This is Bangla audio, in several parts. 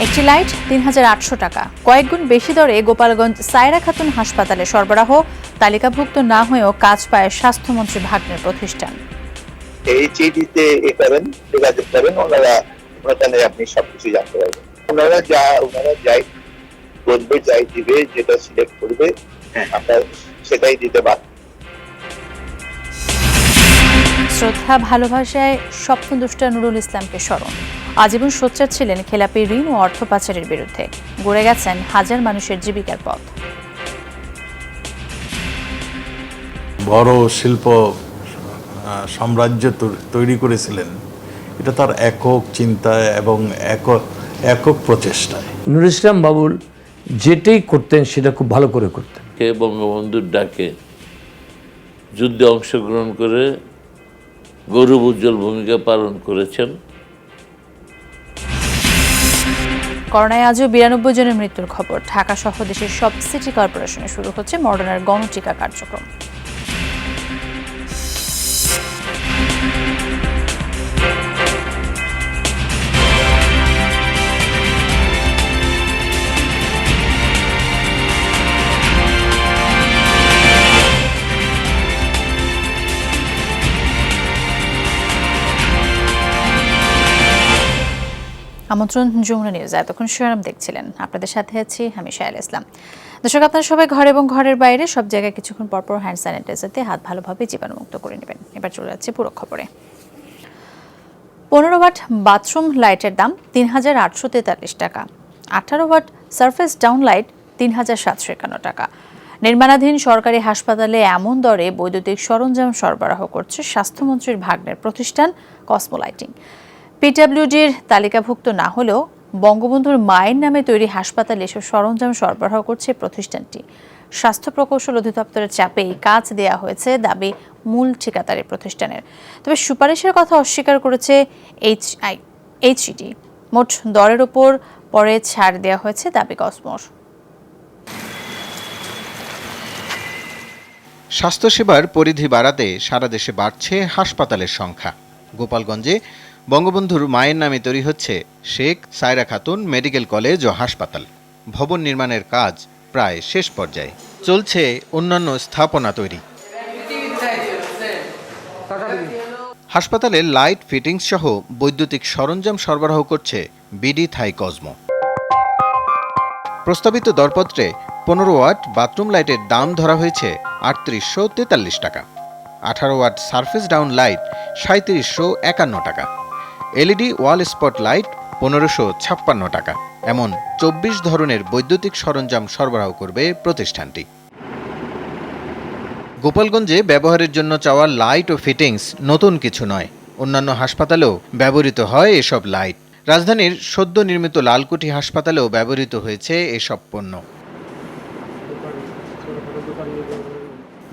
একটি লাইট ৩,৮০০ টাকা, কয়েকগুণ বেশি দরে গোপালগঞ্জ সায়রা খাতুন হাসপাতালে সরবরাহ। তালিকাভুক্ত না হয়েও কাজ পায় স্বাস্থ্যমন্ত্রী ভাগ্নের প্রতিষ্ঠান। এই চিঠিতে করেন, যোগাযোগ করেন, ওনারা আপনি সবকিছু জানতে পারবেন। ওনারা যাই বলবে, যাই দিবে, যেটা সিলেক্ট করবে আপনার সেটাই দিতে বাধ্য। শ্রদ্ধা ভালোবাসায় স্বপ্নদুষ্টা নুরুল ইসলামকে স্মরণ। আজীবন সোচ্চার ছিলেন খেলাপি ঋণ ও অর্থ পাচারের বিরুদ্ধে। গড়ে গেছেন হাজার মানুষের জীবিকার পথ। বড় শিল্প সাম্রাজ্য তৈরি করেছিলেন, এটা তার একক চিন্তায় এবং একক প্রচেষ্টায়। নুরুল ইসলাম বাবুল যেটাই করতেন সেটা খুব ভালো করে করতেন। বঙ্গবন্ধুর ডাকে যুদ্ধে অংশগ্রহণ করে গৌরব উজ্জ্বল ভূমিকা পালন করেছেন। করোনায় আজও ৯২ জনের মৃত্যুর খবর। ঢাকা সহ দেশের সব সিটি কর্পোরেশনে শুরু হচ্ছে মডার্নার গণটিকা কার্যক্রম। আমন্ত্রণ যমুনা নিউজ। এতক্ষণ শিরোনাম দেখছিলেন, আপনাদের সাথে আছি আমি শায়লা ইসলাম। দর্শক, আপনারা সবাই ঘরে এবং ঘরের বাইরে সব জায়গায় কিছুক্ষণ পরপর হ্যান্ড স্যানিটাইজার দিয়ে হাত ভালোভাবে জীবাণুমুক্ত করে নেবেন। এবার চলে যাচ্ছে পুরো খবরে। 15 ওয়াট বাথরুম লাইটের দাম ৩,৮৪৩ টাকা, 18 ওয়াট সারফেস ডাউন লাইট ৩,৭৫১ টাকা। নির্মাণাধীন সরকারি হাসপাতালে এমন দরে বৈদ্যুতিক সরঞ্জাম সরবরাহ করছে স্বাস্থ্যমন্ত্রীর ভাগ্নের প্রতিষ্ঠান কসমো লাইটিং। পিডব্লিউডির তালিকাভুক্ত না হলেও বঙ্গবন্ধুর মায়ের নামে তৈরি হাসপাতালে এসব সরঞ্জাম সরবরাহ করছে প্রতিষ্ঠানটি। স্বাস্থ্য প্রকৌশল অধিদপ্তরের চাপেই কাজ দেয়া হয়েছে দাবি মূল ঠিকাদারি প্রতিষ্ঠানের। তবে সুপারিশের কথা অস্বীকার করেছে এইচইডি। মোট দরের ওপর পরে ছাড় দেওয়া হয়েছে দাবি কসমোর। স্বাস্থ্যসেবার পরিধি বাড়াতে সারা দেশে বাড়ছে হাসপাতালের সংখ্যা। গোপালগঞ্জে বঙ্গবন্ধুর মায়ের নামে তৈরি হচ্ছে শেখ সায়রা খাতুন মেডিকেল কলেজ ও হাসপাতাল। ভবন নির্মাণের কাজ প্রায় শেষ পর্যায়ে, চলছে অন্যান্য স্থাপনা তৈরি। হাসপাতালে লাইট ফিটিংস সহ বৈদ্যুতিক সরঞ্জাম সরবরাহ করছে বিডি থাই কসমো। প্রস্তাবিত দরপত্রে 15 ওয়াট বাথরুম লাইটের দাম ধরা হয়েছে ৩৮৪৩ টাকা, 18 ওয়াট সারফেস ডাউন লাইট ৩৭৫১ টাকা, এলইডি ওয়াল স্পট লাইট ১৫৫৬ টাকা। এমন ২৪ ধরনের বৈদ্যুতিক সরঞ্জাম সরবরাহ করবে প্রতিষ্ঠানটি। গোপালগঞ্জে ব্যবহারের জন্য চাওয়া লাইট ও ফিটিংস নতুন কিছু নয়, অন্যান্য হাসপাতালেও ব্যবহৃত হয় এসব লাইট। রাজধানীর সদ্য নির্মিত লালকুঠি হাসপাতালেও ব্যবহৃত হয়েছে এসব পণ্য।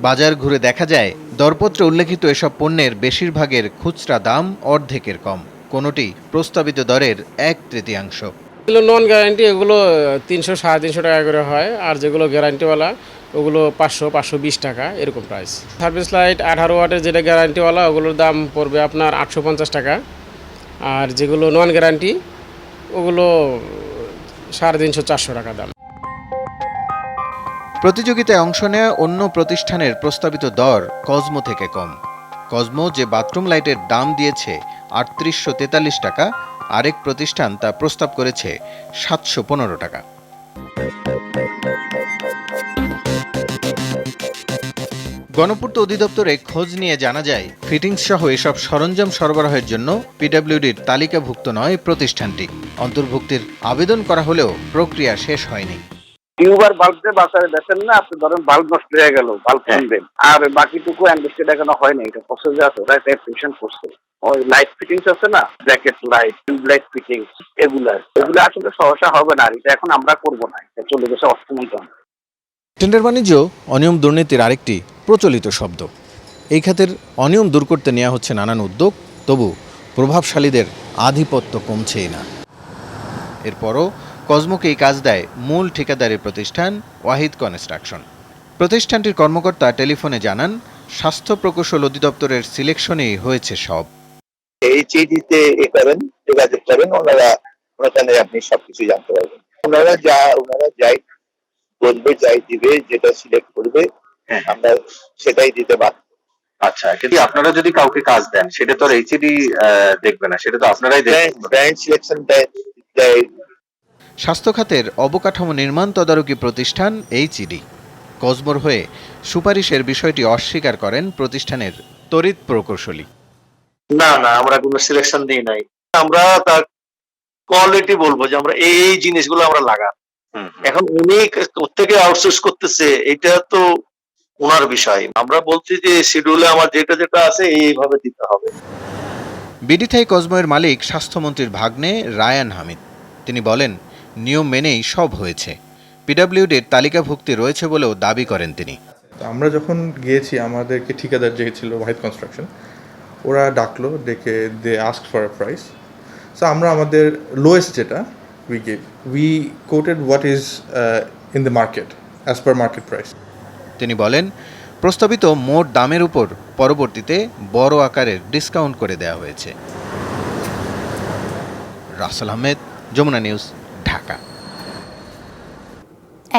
বাজার ঘুরে দেখা যায় দরপত্রে উল্লেখিত এসব পণ্যের বেশিরভাগের খুচরা দাম অর্ধেকের কম, কোনোটি প্রস্তাবিত দরের 1/3। এগুলো নন গ্যারান্টি, এগুলো ৩০০ ৩৫০ টাকা করে হয়, আর যেগুলো গ্যারান্টিওয়ালা ওগুলো ৫০০-৫২০ টাকা এরকম প্রাইস। সার্ভিস লাইট 18 ওয়াটের যেটা গ্যারান্টিওয়ালা ওগুলোর দাম পড়বে আপনার ৮৫০ টাকা, আর যেগুলো নন গ্যারান্টি ওগুলো ৩৫০-৪০০ টাকা দাম। প্রতিযোগিতায় অংশ নেওয়া অন্য প্রতিষ্ঠানের প্রস্তাবিত দর কসমো থেকে কম। কসমো যে বাথরুম লাইটের দাম দিয়েছে ৩৮৪৩ টাকা, আরেক প্রতিষ্ঠান তা প্রস্তাব করেছে ৭১৫ টাকা। গণপূর্ত অধিদপ্তরে খোঁজ নিয়ে জানা যায় ফিটিংস সহ এসব সরঞ্জাম সরবরাহের জন্য পিডব্লিউডির তালিকাভুক্ত নয় প্রতিষ্ঠানটি। অন্তর্ভুক্তির আবেদন করা হলেও প্রক্রিয়া শেষ হয়নি। টিউবার বাল্ব দিয়ে বাসায় দেখেন না, আপনি ধরেন বাল্ব নষ্ট হয়ে গেল, বাল্ব কিনবেন, আর বাকিটুকু অ্যান্ডেস্টেড এখনো হয়নি, এটা প্রসেস আছে, রাইট অ্যাপ্লিকেশন করছে। ওই লাইট ফিটিংস আছে না, ব্র্যাকেট লাইট, টিউবলাইট ফিটিংস, এগুলো আসলে সহসা হবে না, আর এটা এখন আমরা করবো না, এটা চলে গেছে অর্থমন্ত্রণালয়। টেন্ডার বাণিজ্য অনিয়ম দুর্নীতির আরেকটি প্রচলিত শব্দ। এই খাতের অনিয়ম দূর করতে নেওয়া হচ্ছে নানান উদ্যোগ, তবু প্রভাবশালীদের আধিপত্য কমছেই না। এরপরও কসমোকে এই কাজ দেয় মূল ঠিকাদারি প্রতিষ্ঠান ওয়াহিদ কনস্ট্রাকশন। প্রতিষ্ঠানটির কর্মকর্তা টেলিফোনে জানান, স্বাস্থ্য প্রকৌশল অধিদপ্তরের সিলেকশনেই হয়েছে সব। এই চিঠিতে করেন, যোগাযোগ করেন, ওনারা ওনার চ্যানেলে আপনি সবকিছু জানতে পারবেন। ওনারা যাই বলবে, যাই দিবে, যেটা সিলেক্ট করবে আমরা সেটাই দিতে বাধ্য। আচ্ছা, কিন্তু আপনারা যদি কাউকে কাজ দেন সেটা তো আর এইচডি দেখবে না, সেটা তো আপনারাই দেখবেন। ব্র্যান্ড সিলেকশন দেয়। স্বাস্থ্য খাতের অবকাঠামো নির্মাণ তদারকি প্রতিষ্ঠান এইচইডি কসমোর হয়ে সুপারিশের বিষয়টি অস্বীকার করেন প্রতিষ্ঠানের তড়িৎ প্রকৌশলী। না, আমরা কোনো সিলেকশন দিই নাই। আমরা তার কোয়ালিটি বলবো যে আমরা এই জিনিসগুলো আমরা লাগান। এখন উনি কোত্থেকে আউটসোর্স করতেছে এটা তো ওনার বিষয়। আমরা বলছি যে শিডিউলে আমার যেটা আছে এইভাবে দিতে হবে। বিডিথাই কসমোয়ের মালিক স্বাস্থ্যমন্ত্রীর ভাগ্নে রায়ান হামিদ। তিনি বলেন, নিয়ম মেনেই সব হয়েছে। পিডব্লিউডির তালিকাভুক্তি রয়েছে বলেও দাবি করেন তিনি। আমরা যখন গিয়েছি, আমাদেরকে ঠিকাদার যে ছিল ওয়াহিদ কনস্ট্রাকশন, ওরা ডাকলো, ডেকে they asked for a price. So আমরা আমাদের লোয়েস্ট যেটা we quoted what is in the market as per market price. তিনি বলেন, প্রস্তাবিত মোট দামের উপর পরবর্তীতে বড় আকারের ডিসকাউন্ট করে দেওয়া হয়েছে। রাসেল আহমেদ, যমুনা নিউজ, ঢাকা।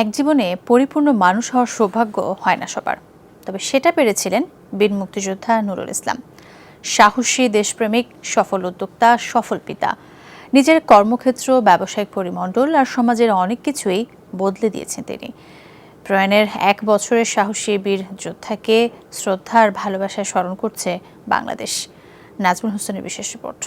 এক জীবনে পরিপূর্ণ মানুষ হওয়ার সৌভাগ্য হয় না সবার, তবে সেটা পেরেছিলেন বীর মুক্তিযোদ্ধা নুরুল ইসলাম। সাহসী, দেশপ্রেমিক, সফল উদ্যোক্তা, সফল পিতা। নিজের কর্মক্ষেত্র, ব্যবসায়িক পরিমণ্ডল আর সমাজের অনেক কিছুই বদলে দিয়েছেন তিনি। প্রয়াণের 1 বছরের সাহসী বীর যোদ্ধাকে শ্রদ্ধা আর ভালোবাসায় স্মরণ করছে বাংলাদেশ। নাজমুল হোসেনের বিশেষ রিপোর্ট।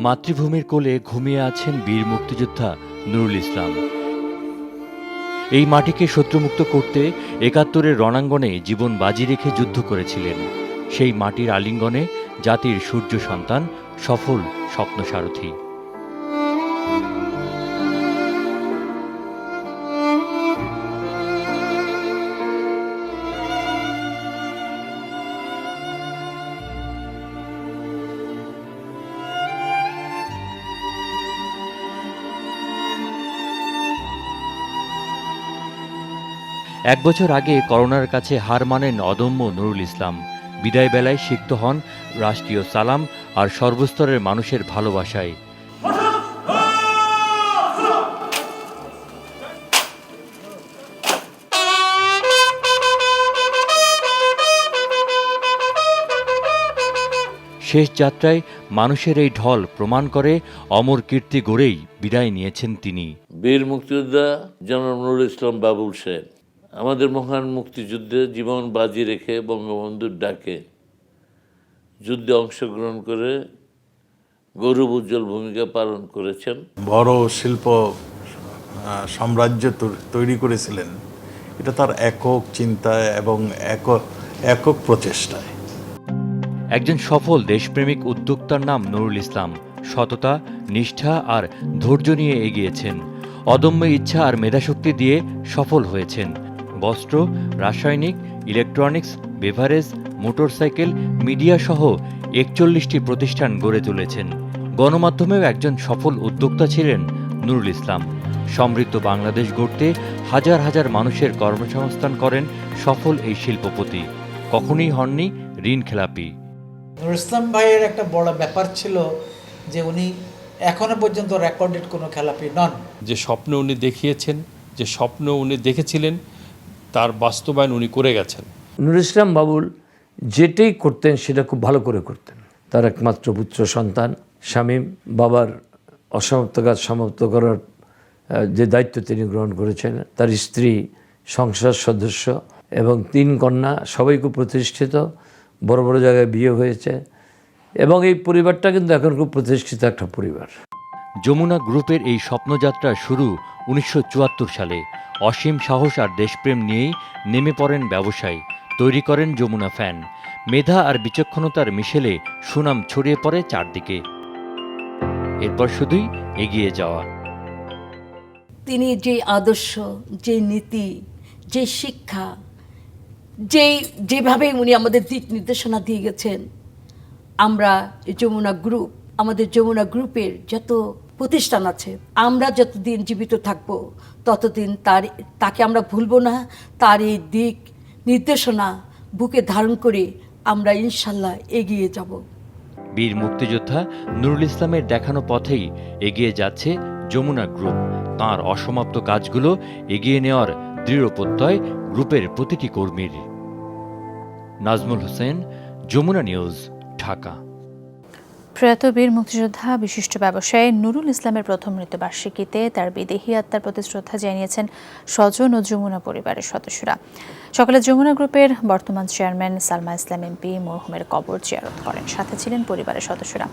মাতৃভূমির কোলে ঘুমিয়ে আছেন বীর মুক্তিযোদ্ধা নুরুল ইসলাম। এই মাটিকে শত্রুমুক্ত করতে ৭১-এর রণাঙ্গনে জীবন বাজি রেখে যুদ্ধ করেছিলেন। সেই মাটির আলিঙ্গনে জাতির সূর্য সন্তান, সফল স্বপ্নসারথী। এক বছর আগে করোনার কাছে হার মানেন অদম্য নুরুল ইসলাম। বিদায় বেলায় সিক্ত হন রাষ্ট্রীয় সালাম আর সর্বস্তরের মানুষের ভালোবাসায়। শেষ যাত্রায় মানুষের এই ঢল প্রমাণ করে অমর কীর্তি গড়েই বিদায় নিয়েছেন তিনি। বীর মুক্তিযোদ্ধা জনাব নুরুল ইসলাম বাবুল সাহেব আমাদের মহান মুক্তিযুদ্ধে জীবন বাজি রেখে বঙ্গবন্ধুর ডাকে যুদ্ধে অংশগ্রহণ করে গৌরব উজ্জ্বল ভূমিকা পালন করেছেন। বড় শিল্প সাম্রাজ্য তৈরি করেছিলেন, এটা তার একক চিন্তায় এবং একক প্রচেষ্টায়। একজন সফল দেশপ্রেমিক উদ্যোক্তার নাম নুরুল ইসলাম। সততা, নিষ্ঠা আর ধৈর্য নিয়ে এগিয়েছেন। অদম্য ইচ্ছা আর মেধাশক্তি দিয়ে সফল হয়েছেন। বস্ত্র, রাসায়নিক, ইলেকট্রনিক্স, বেভারেজ, মোটরসাইকেল, মিডিয়া সহ ৪১টি প্রতিষ্ঠান গড়ে তুলেছেন। গণমাধ্যমেও একজন সফল উদ্যোক্তা ছিলেন নুরুল ইসলাম। সমৃদ্ধ বাংলাদেশ গড়তে হাজার হাজার মানুষের কর্মসংস্থান করেন সফল এই শিল্পপতি। কখনোই হননি ঋণ খেলাপি। নুরুল ইসলাম ভাইয়ের একটা বড় ব্যাপার ছিল যে উনি এখনো পর্যন্ত রেকর্ডেড কোনো খেলাপি নন। যে স্বপ্ন উনি দেখিয়েছেন, যে স্বপ্ন উনি দেখেছিলেন, তার বাস্তবায়ন উনি করে গেছেন। নুরুল ইসলাম বাবুল যেটাই করতেন সেটা খুব ভালো করে করতেন। তার একমাত্র পুত্র সন্তান শামীম, বাবার অসমাপ্ত কাজ সমাপ্ত করার যে দায়িত্ব তিনি গ্রহণ করেছেন, তার স্ত্রী সংসদ সদস্য এবং 3 কন্যা, সবাই খুব প্রতিষ্ঠিত, বড় বড় জায়গায় বিয়ে হয়েছে এবং এই পরিবারটা কিন্তু এখন খুব প্রতিষ্ঠিত একটা পরিবার। যমুনা গ্রুপের এই স্বপ্নযাত্রা শুরু ১৯৭৪ সালে। অসীম সাহস আর দেশপ্রেম নিয়েই নেমে পড়েন ব্যবসায়ী, তৈরি করেন যমুনা ফ্যান। মেধা আর বিচক্ষণতার মিশেলে সুনাম ছড়িয়ে পড়ে চারদিকে। এরপর শুধুই এগিয়ে যাওয়া। তিনি যে আদর্শ, যে নীতি, যে শিক্ষা, যেভাবে উনি আমাদের দিক নির্দেশনা দিয়ে গেছেন, আমরা যমুনা গ্রুপ, আমাদের যমুনা গ্রুপের যত প্রতিষ্ঠান আছে, আমরা যতদিন জীবিত থাকব ততদিন তাকে আমরা ভুলব না। তার এই দিক নির্দেশনা বুকে ধারণ করে আমরা ইনশাল্লাহ এগিয়ে যাব। বীর মুক্তিযোদ্ধা নুরুল ইসলামের দেখানো পথেই এগিয়ে যাচ্ছে যমুনা গ্রুপ। তাঁর অসমাপ্ত কাজগুলো এগিয়ে নেওয়ার দৃঢ় প্রত্যয় গ্রুপের প্রতিটি কর্মীর। নাজমুল হোসেন, যমুনা নিউজ, ঢাকা। প্রয়াত বীর মুক্তিযোদ্ধা বিশিষ্ট ব্যবসায়ী নুরুল ইসলামের প্রথম মৃত্যুবার্ষিকীতে তার বিদেহী আত্মার প্রতি শ্রদ্ধা জানিয়েছেন স্বজন ও যমুনা পরিবারের সদস্যরা। সকালে যমুনা গ্রুপের বর্তমান চেয়ারম্যান সালমা ইসলাম এমপি মরহুমের কবর জিয়ারত করেন, সাথে ছিলেন পরিবারের সদস্যরা।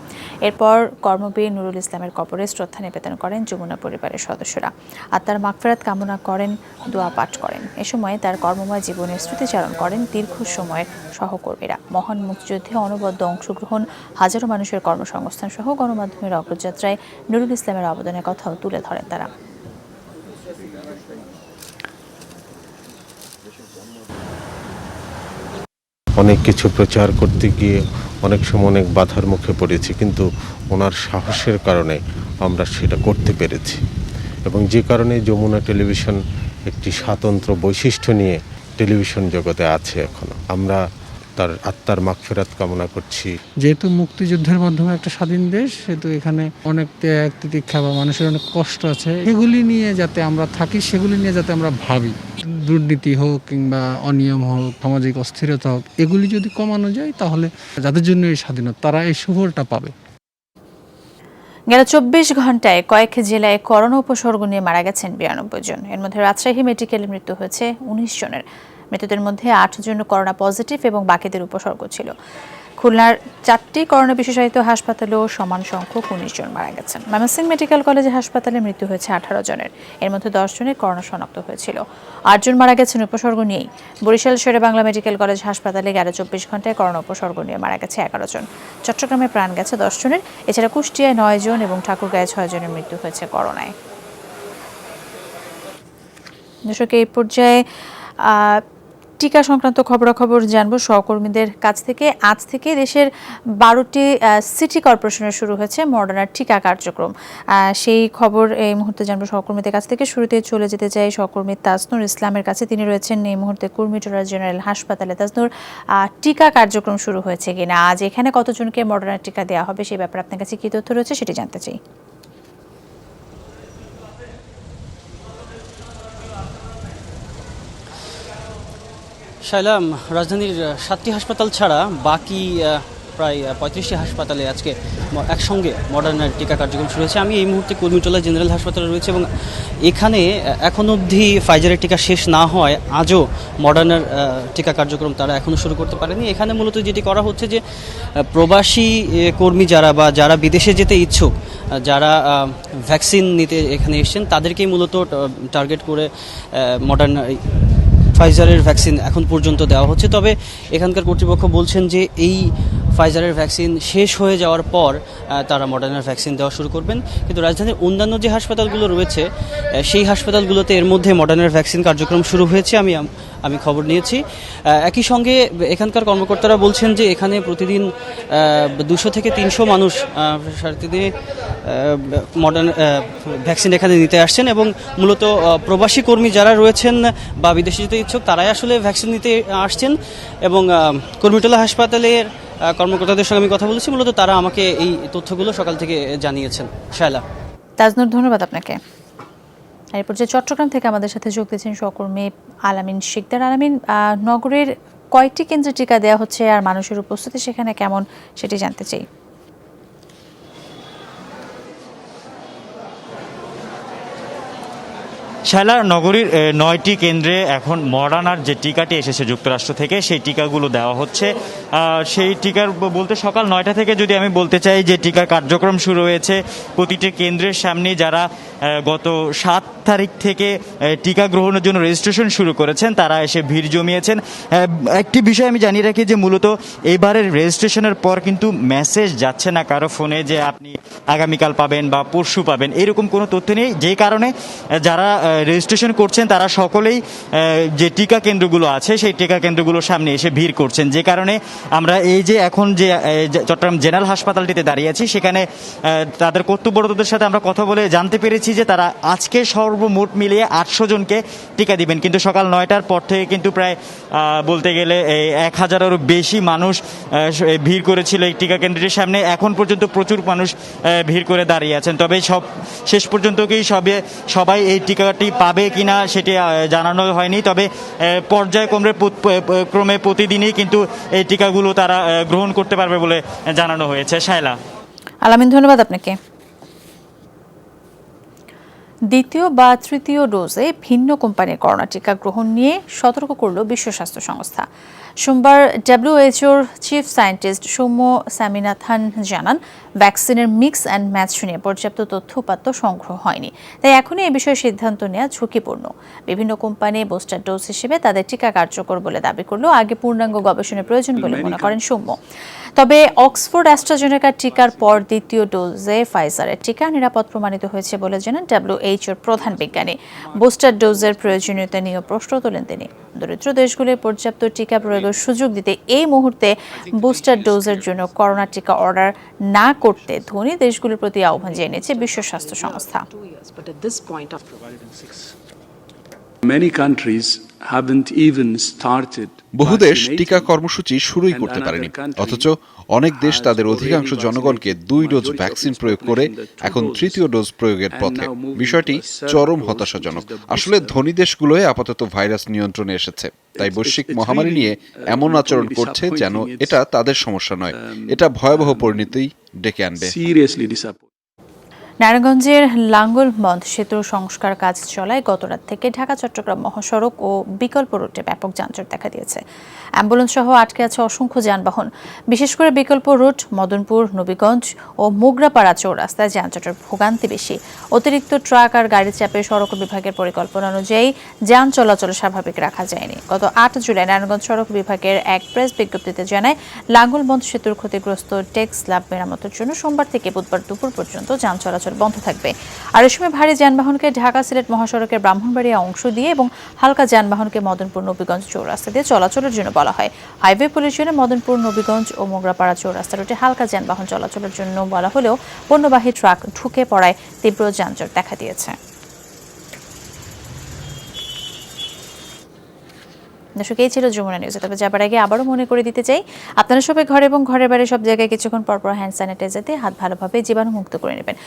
এরপর কর্মবীর নুরুল ইসলামের কবরে শ্রদ্ধা নিবেদন করেন যমুনা পরিবারের সদস্যরা। আত্মার মাগফিরাত কামনা করেন, দোয়া পাঠ করেন। এ সময় তার কর্মময় জীবনের স্মৃতিচারণ করেন দীর্ঘ সময়ের সহকর্মীরা। মহান মুক্তিযুদ্ধে অনবদ্য অংশগ্রহণ, হাজারো মানুষের কর্মসংস্থান সহ গণমাধ্যমের অগ্রযাত্রায় নুরুল ইসলামের অবদানের কথাও তুলে ধরেন তারা। অনেক কিছু প্রচার করতে গিয়ে অনেক সময় অনেক বাধার মুখে পড়েছি, কিন্তু ওনার সাহসের কারণে আমরা সেটা করতে পেরেছি, এবং যে কারণে যমুনা টেলিভিশন একটি স্বতন্ত্র বৈশিষ্ট্য নিয়ে টেলিভিশন জগতে আছে এখনো। আমরা তার আত্মার মাগফিরাত কামনা করছি। যেহেতু মুক্তিযুদ্ধের মাধ্যমে একটা স্বাধীন দেশ, সেহেতু এখানে অনেক ত্যাগ তিতিক্ষা বা মানুষের অনেক কষ্ট আছে, সেগুলি নিয়ে যাতে আমরা থাকি, সেগুলি নিয়ে যাতে আমরা ভাবি। দুর্নীতি হোক কিংবা অনিয়ম হোক, সামাজিক অস্থিরতা হোক, এগুলি যদি কমানো যায় তাহলে যাদের জন্য এই স্বাধীনতা তারা এই সুফলটা পাবে। গেল 24 ঘন্টায় কয়েক জেলায় করোনা উপসর্গ নিয়ে মারা গেছেন 92 জন। এর মধ্যে রাজশাহী মেডিকেলে মৃত্যু হয়েছে 19 জনের। মৃতদের মধ্যে 8 জন করোনা পজিটিভ এবং বাকিদের উপসর্গ ছিল। খুলনার 4টি করোনা বিশেষায়িত হাসপাতালেও সমান সংখ্যক 19 জন মারা গেছেন। ময়মনসিংহ মেডিকেল কলেজ হাসপাতালে মৃত্যু হয়েছে 18 জনের। এর মধ্যে 10 জনের করোনা শনাক্ত হয়েছিল। 8 জন মারা গেছেন উপসর্গ নিয়েই। বরিশাল শেরেবাংলা মেডিকেল কলেজ হাসপাতালে গেল 24 ঘন্টায় করোনা উপসর্গ নিয়ে মারা গেছে 11 জন। চট্টগ্রামে প্রাণ গেছে 10 জনের। এছাড়া কুষ্টিয়ায় 9 জন এবং ঠাকুরগাঁয়ে 6 জনের মৃত্যু হয়েছে করোনায়। দর্শক, এই পর্যায়ে টিকা সংক্রান্ত খবরাখবর জানবো সহকর্মীদের কাছ থেকে। আজ থেকে দেশের 12টি সিটি কর্পোরেশনে শুরু হয়েছে মডার্নার টিকা কার্যক্রম। সেই খবর এই মুহূর্তে জানবো সহকর্মীদের কাছ থেকে। শুরুতে চলে যেতে চাই সহকর্মী তাজনুর ইসলামের কাছে। তিনি রয়েছেন এই মুহূর্তে কুর্মিটোলা জেনারেল হাসপাতালে। তাজনুর, টিকা কার্যক্রম শুরু হয়েছে কিনা, আজ এখানে কতজনকে মডার্নার টিকা দেওয়া হবে সেই ব্যাপারে আপনার কাছে কি তথ্য রয়েছে সেটি জানতে চাই। শাইলাম, রাজধানীর 7টি হাসপাতাল ছাড়া বাকি প্রায় 35টি হাসপাতালে আজকে একসঙ্গে মডার্নার টিকা কার্যক্রম শুরু হয়েছে। আমি এই মুহূর্তে কুর্মিটোলা জেনারেল হাসপাতালে রয়েছে এবং এখানে এখন অবধি ফাইজারের টিকা শেষ না হয় আজও মডার্নার টিকা কার্যক্রম তারা এখনও শুরু করতে পারেনি। এখানে মূলত যেটি করা হচ্ছে যে প্রবাসী কর্মী যারা বিদেশে যেতে ইচ্ছুক, যারা ভ্যাকসিন নিতে এখানে এসেছেন, তাদেরকেই মূলত টার্গেট করে মডার্না ফাইজারের ভ্যাকসিন এখন পর্যন্ত দেওয়া হচ্ছে। তবে এখানকার কর্তৃপক্ষ বলছেন যে এই ফাইজারের ভ্যাকসিন শেষ হয়ে যাওয়ার পর তারা মডার্নার ভ্যাকসিন দেওয়া শুরু করবেন। কিন্তু রাজধানীর অন্যান্য যে হাসপাতালগুলো রয়েছে সেই হাসপাতালগুলোতে এর মধ্যে মডার্নার ভ্যাকসিন কার্যক্রম শুরু হয়েছে, আমি খবর নিয়েছি। একই সঙ্গে এখানকার কর্মকর্তারা বলছেন যে এখানে প্রতিদিন 200 থেকে 300 মানুষ সারাদিনে মডার্ন ভ্যাকসিন এখানে নিতে আসছেন এবং মূলত প্রবাসী কর্মী যারা রয়েছেন বা বিদেশে যেতে ইচ্ছুক তারাই আসলে ভ্যাকসিন নিতে আসছেন। এবং কুর্মিটোলা হাসপাতালের কর্মকর্তাদের সঙ্গে আমি কথা বলেছি, মূলত তারা আমাকে এই তথ্যগুলো সকাল থেকে জানিয়েছেন। শায়লা। তাজনুর, ধন্যবাদ আপনাকে। এরপর যে চট্টগ্রাম থেকে আমাদের সাথে যোগ দিয়েছেন সহকর্মী আলামিন শিকদার। আলামিন, নগরের কয়টি কেন্দ্রে টিকা দেওয়া হচ্ছে আর মানুষের উপস্থিতি সেখানে কেমন সেটি জানতে চাই। শায়লা, নগরীর 9টি কেন্দ্রে এখন মডার্নার যে টিকাটি এসেছে যুক্তরাষ্ট্র থেকে সেই টিকাগুলো দেওয়া হচ্ছে। সেই টিকার বলতে সকাল 9টা থেকে যদি আমি বলতে চাই যে টিকার কার্যক্রম শুরু হয়েছে। প্রতিটি কেন্দ্রের সামনে যারা গত 7 তারিখ থেকে টিকা গ্রহণের জন্য রেজিস্ট্রেশন শুরু করেছেন তারা এসে ভিড় জমিয়েছেন। একটি বিষয় আমি জানিয়ে রাখি যে মূলত এবারের রেজিস্ট্রেশনের পর কিন্তু মেসেজ যাচ্ছে না কারো ফোনে যে আপনি আগামীকাল পাবেন বা পরশু পাবেন, এরকম কোনো তথ্য নেই। যে কারণে যারা রেজিস্ট্রেশন করছেন তারা সকলেই যে টিকা কেন্দ্রগুলো আছে সেই টিকা কেন্দ্রগুলোর সামনে এসে ভিড় করছেন। যে কারণে আমরা এই যে এখন যে চট্টগ্রাম জেনারেল হাসপাতালটিতে দাঁড়িয়ে আছি সেখানে তাদের কর্তব্যরতদের সাথে আমরা কথা বলে জানতে পেরেছি যে তারা আজকে সর্বমোট মিলিয়ে 800 জনকে টিকা দিবেন, কিন্তু সকাল 9টার পর থেকে কিন্তু প্রায় বলতে গেলে 1000-এরও বেশি মানুষ ভিড় করেছিল এই টিকা কেন্দ্রটির সামনে। এখন পর্যন্ত প্রচুর মানুষ ভিড় করে দাঁড়িয়ে আছেন, তবে শেষ পর্যন্ত কি সবাই এই টিকাটি পাবে কিনা সেটি জানানো হয়নি। তবে পর্যায়ক্রমে প্রতিদিনই কিন্তু এই টিকাগুলো তারা গ্রহণ করতে পারবে বলে জানানো হয়েছে। শায়লা। আলামিন, ধন্যবাদ আপনাকে। দ্বিতীয় বা তৃতীয় ডোজে ভিন্ন কোম্পানির করোনা টিকা গ্রহণ নিয়ে সতর্ক করল বিশ্ব স্বাস্থ্য সংস্থা। সোমবার WHOর চিফ সায়েন্টিস্ট সৌম্য স্বামীনাথন জানান, ভ্যাকসিনের মিক্স অ্যান্ড ম্যাচ নিয়ে পর্যাপ্ত তথ্য উপাত্ত সংগ্রহ হয়নি, তাই এখনই এ বিষয়ে সিদ্ধান্ত নেওয়া ঝুঁকিপূর্ণ। বিভিন্ন কোম্পানি বুস্টার ডোজ হিসেবে তাদের টিকা কার্যকর বলে দাবি করলেও আগে পূর্ণাঙ্গ গবেষণার প্রয়োজন বলে মনে করেন সৌম্য। তবে অক্সফোর্ড অ্যাস্ট্রাজেনেকার টিকার পর দ্বিতীয় ডোজে ফাইজারের টিকা নিরাপদ প্রমাণিত হয়েছে বলে জানান WHOর প্রধান বিজ্ঞানী। বুস্টার ডোজের প্রয়োজনীয়তা নিয়ে প্রশ্ন তোলেন তিনি। দরিদ্র দেশগুলোর পর্যাপ্ত টিকা প্রয়োগের সুযোগ দিতে এই মুহূর্তে বুস্টার ডোজের জন্য করোনা টিকা অর্ডার না করতে ধনী দেশগুলোর প্রতি আহ্বান জানিয়েছে বিশ্ব স্বাস্থ্য সংস্থা। Many countries haven't even started. বহু দেশ টিকা কর্মসূচি শুরুই করতে পারেনি, অথচ অনেক দেশ তাদের অধিকাংশ জনগণকে 2 ডোজ ভ্যাকসিন প্রয়োগ করে এখন তৃতীয় ডোজ প্রয়োগের পথে। বিষয়টি চরম হতাশাজনক। আসলে ধনী দেশগুলোয় আপাতত ভাইরাস নিয়ন্ত্রণে এসেছে, তাই বৈশ্বিক মহামারী নিয়ে এমন আচরণ করছে যেন এটা তাদের সমস্যা নয়। এটা ভয়াবহ পরিণতি ডেকে আনবে। নারায়ণগঞ্জের লাঙ্গলবন্দ সেতুর সংস্কার কাজ চলায় গতরাত থেকে ঢাকা চট্টগ্রাম মহাসড়ক ও বিকল্প রুটে ব্যাপক যানজট দেখা দিয়েছে। অ্যাম্বুলেন্স সহ আটকে আছে অসংখ্য যানবাহন। বিশেষ করে বিকল্প রুট মদনপুর, নবীগঞ্জ ও মোগরাপাড়া চৌরাস্তায় যানজটের ভোগান্তি বেশি। অতিরিক্ত ট্রাক আর গাড়ির চাপে সড়ক বিভাগের পরিকল্পনা অনুযায়ী যান চলাচল স্বাভাবিক রাখা যায়নি। গত 8 জুলাই নারায়ণগঞ্জ সড়ক বিভাগের এক প্রেস বিজ্ঞপ্তিতে জানায়, লাঙ্গলবন্দ সেতুর ক্ষতিগ্রস্ত টেক স্ল্যাব মেরামতের জন্য সোমবার থেকে বুধবার দুপুর পর্যন্ত যান চলাচল বন্ধ থাকবে। আর এ সময় ভারী যানবাহনকে ঢাকা সিলেট মহাসড়কের ব্রাহ্মণবাড়িয়া অংশ দিয়ে এবং হালকা যানবাহনকে মদনপুর নবীগঞ্জ চৌরাস্তা দিয়ে চলাচলের জন্য বলা হয়। হাইওয়ে পুলিশ জন্য মদনপুর নবীগঞ্জ ও মোগরাপাড়া চৌরাস্তা রুটে হালকা যানবাহন চলাচলের জন্য বলা হলেও পণ্যবাহী ট্রাক ঢুকে পড়ায় তীব্র যানজট দেখা দিয়েছে। দর্শক, এই ছিল যমুনা নিউজ। তবে যাবার আগে আবারও মনে করে দিতে চাই, আপনারা সবাই ঘরে এবং ঘরের বাইরে সব জায়গায় কিছুক্ষণ পরপর হ্যান্ড স্যানিটাইজার দিয়ে হাত ভালোভাবে জীবাণুমুক্ত করে নেবেন।